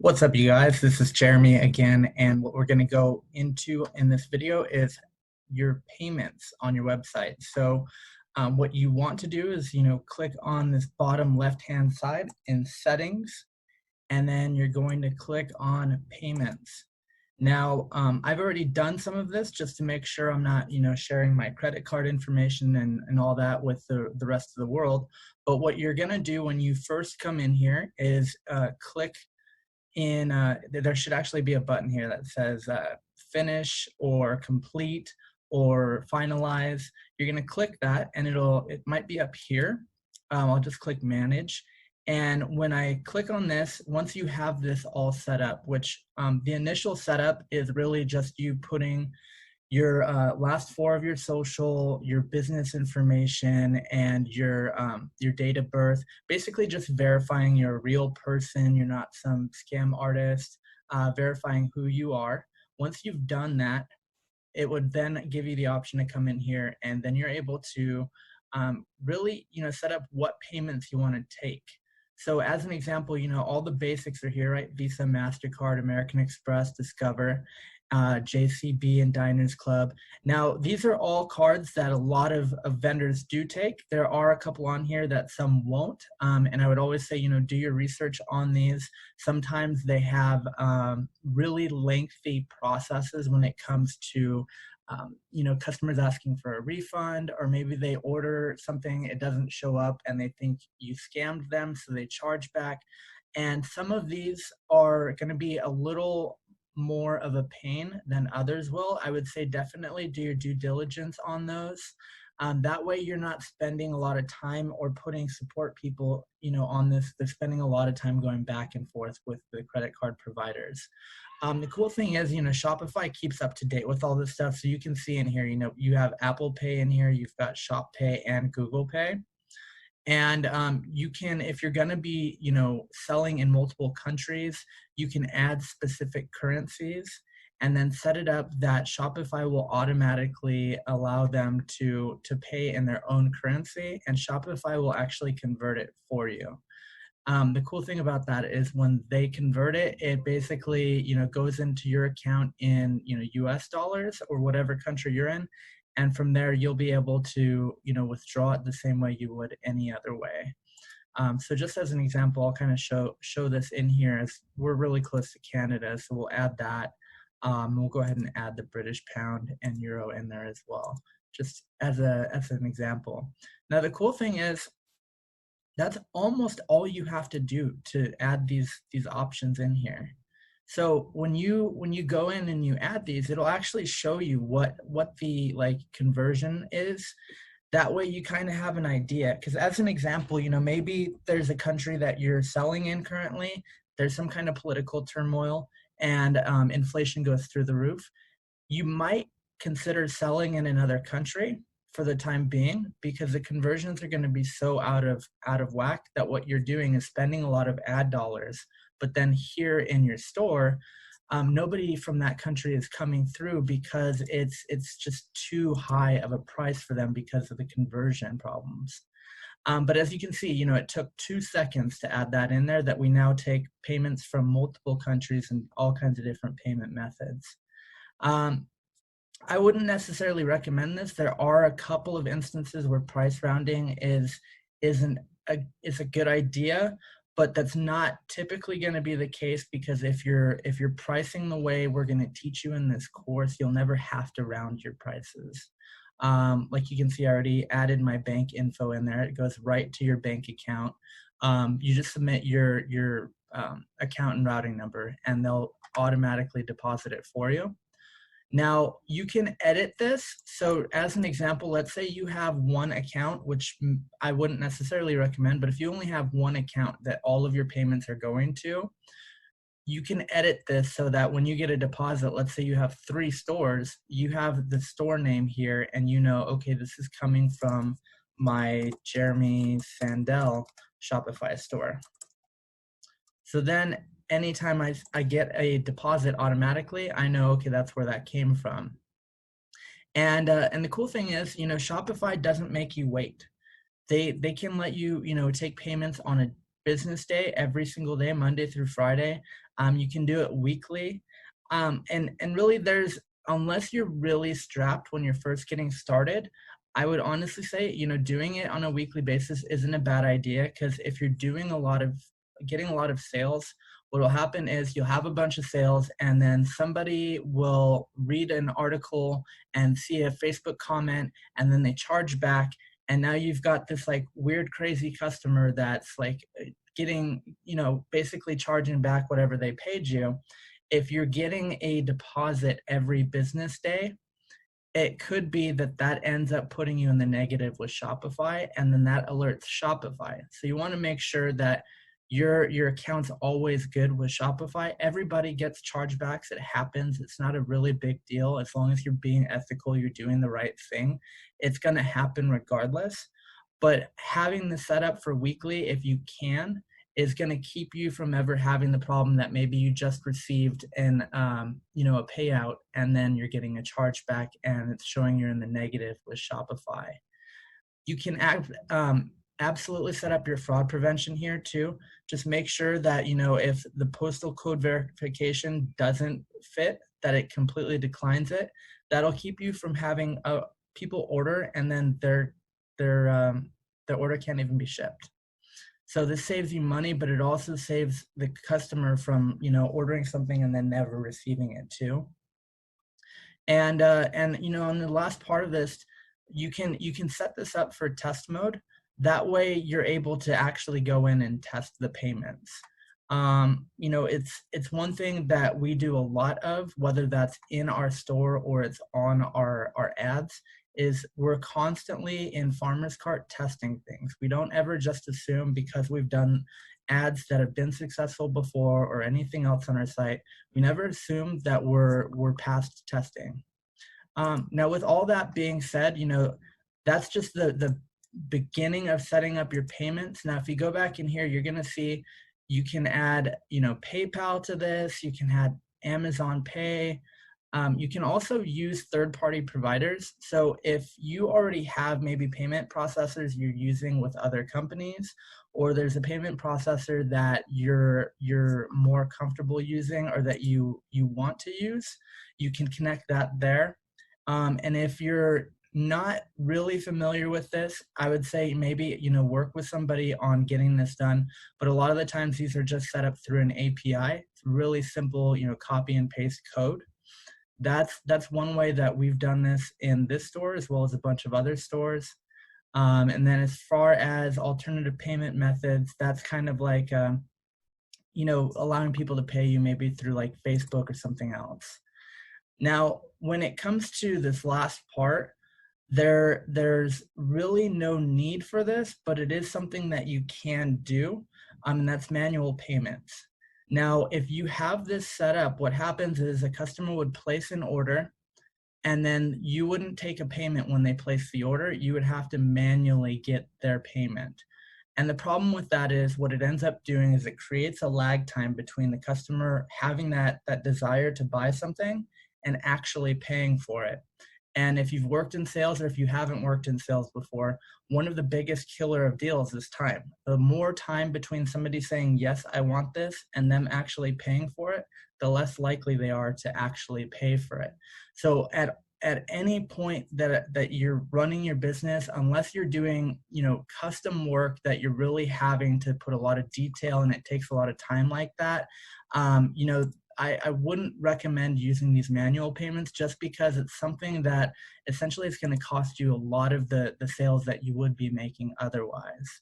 What's up, you guys? This is Jeremy again, and what we're going to go into in this video is your payments on your website. So what you want to do is, click on this bottom left-hand side in settings, and then you're going to click on payments. Now, I've already done some of this just to make sure I'm not, sharing my credit card information and all that with the rest of the world. But what you're going to do when you first come in here is click there should actually be a button here that says finish or complete or finalize. You're going to click that and it might be up here. I'll just click manage. And when I click on this, once you have this all set up, which the initial setup is really just you putting your last four of your social, your business information, and your date of birth. Basically just verifying you're a real person, you're not some scam artist, verifying who you are. Once you've done that, it would then give you the option to come in here, and then you're able to really set up what payments you want to take. So as an example, all the basics are here, right? Visa, MasterCard, American Express, Discover, JCB, and Diners Club. Now, these are all cards that a lot of vendors do take. There are a couple on here that some won't. And I would always say, do your research on these. Sometimes they have really lengthy processes when it comes to customers asking for a refund, or maybe they order something, it doesn't show up and they think you scammed them, so they charge back. And some of these are going to be a little more of a pain than others will. I would say definitely do your due diligence on those. That way you're not spending a lot of time or putting support people, on this. They're spending a lot of time going back and forth with the credit card providers. The cool thing is, Shopify keeps up to date with all this stuff. So you can see in here, you have Apple Pay in here, you've got Shop Pay and Google Pay. And you can, if you're going to be, selling in multiple countries, you can add specific currencies and then set it up that Shopify will automatically allow them to pay in their own currency, and Shopify will actually convert it for you. The cool thing about that is when they convert it, it basically, goes into your account in, US dollars or whatever country you're in. And from there, you'll be able to, withdraw it the same way you would any other way. So just as an example, I'll kind of show this in here, as we're really close to Canada. So we'll add that. We'll go ahead and add the British pound and euro in there as well, just as an example. Now, the cool thing is, that's almost all you have to do to add these options in here. So when you go in and you add these, it'll actually show you what the conversion is. That way you kind of have an idea. Because as an example, maybe there's a country that you're selling in currently, there's some kind of political turmoil, and inflation goes through the roof. You might consider selling in another country for the time being, because the conversions are going to be so out of whack that what you're doing is spending a lot of ad dollars. But then here in your store, nobody from that country is coming through because it's just too high of a price for them because of the conversion problems. But as you can see, it took 2 seconds to add that in there, that we now take payments from multiple countries and all kinds of different payment methods. I wouldn't necessarily recommend this. There are a couple of instances where price rounding is a good idea, but that's not typically going to be the case, because if you're pricing the way we're going to teach you in this course, you'll never have to round your prices. Like you can see, I already added my bank info in there. It goes right to your bank account. You just submit your account and routing number, and they'll automatically deposit it for you. Now, you can edit this. So as an example, let's say you have one account, which I wouldn't necessarily recommend, but if you only have one account that all of your payments are going to, you can edit this so that when you get a deposit, let's say you have 3 stores, you have the store name here, and okay, this is coming from my Jeremy Sandell Shopify store. So then anytime I get a deposit automatically, I know, okay, that's where that came from. And the cool thing is, Shopify doesn't make you wait. They can let you, take payments on business day every single day, Monday through Friday. You can do it weekly. And really unless you're really strapped when you're first getting started, I would honestly say, doing it on a weekly basis isn't a bad idea, because if you're getting a lot of sales, what will happen is you'll have a bunch of sales, and then somebody will read an article and see a Facebook comment, and then they charge back. And now you've got this like weird, crazy customer that's like getting, basically charging back whatever they paid you. If you're getting a deposit every business day, it could be that ends up putting you in the negative with Shopify, and then that alerts Shopify. So you want to make sure that your account's always good with Shopify. Everybody gets chargebacks. It happens. It's not a really big deal. As long as you're being ethical, you're doing the right thing, it's going to happen regardless. But having the setup for weekly, if you can, is going to keep you from ever having the problem that maybe you just received a payout, and then you're getting a chargeback and it's showing you're in the negative with Shopify. You can absolutely set up your fraud prevention here too. Just make sure that, if the postal code verification doesn't fit, that it completely declines it. That'll keep you from having people order and then their order can't even be shipped. So this saves you money, but it also saves the customer from, ordering something and then never receiving it too. And on the last part of this, you can set this up for test mode. That way you're able to actually go in and test the payments. It's one thing that we do a lot of, whether that's in our store or it's on our ads, is we're constantly in Farmer's Cart testing things. We don't ever just assume because we've done ads that have been successful before or anything else on our site. We never assume that we're past testing. Now, with all that being said, that's just the beginning of setting up your payments. Now, if you go back in here, you're going to see you can add, PayPal to this. You can add Amazon Pay. You can also use third-party providers. So if you already have maybe payment processors you're using with other companies, or there's a payment processor that you're more comfortable using or that you want to use, you can connect that there. And if you're not really familiar with this, I would say maybe, work with somebody on getting this done. But a lot of the times these are just set up through an API. It's really simple, copy and paste code. That's one way that we've done this in this store, as well as a bunch of other stores. And then as far as alternative payment methods, that's kind of like, allowing people to pay you maybe through like Facebook or something else. Now, when it comes to this last part, there's really no need for this, but it is something that you can do, and that's manual payments. Now, if you have this set up, what happens is a customer would place an order, and then you wouldn't take a payment when they place the order. You would have to manually get their payment. And the problem with that is what it ends up doing is it creates a lag time between the customer having that desire to buy something and actually paying for it. And if you've worked in sales, or if you haven't worked in sales before, one of the biggest killer of deals is time. The more time between somebody saying, yes, I want this, and them actually paying for it, the less likely they are to actually pay for it. So at any point that you're running your business, unless you're doing, custom work that you're really having to put a lot of detail and it takes a lot of time like that, I wouldn't recommend using these manual payments, just because it's something that essentially is going to cost you a lot of the sales that you would be making otherwise.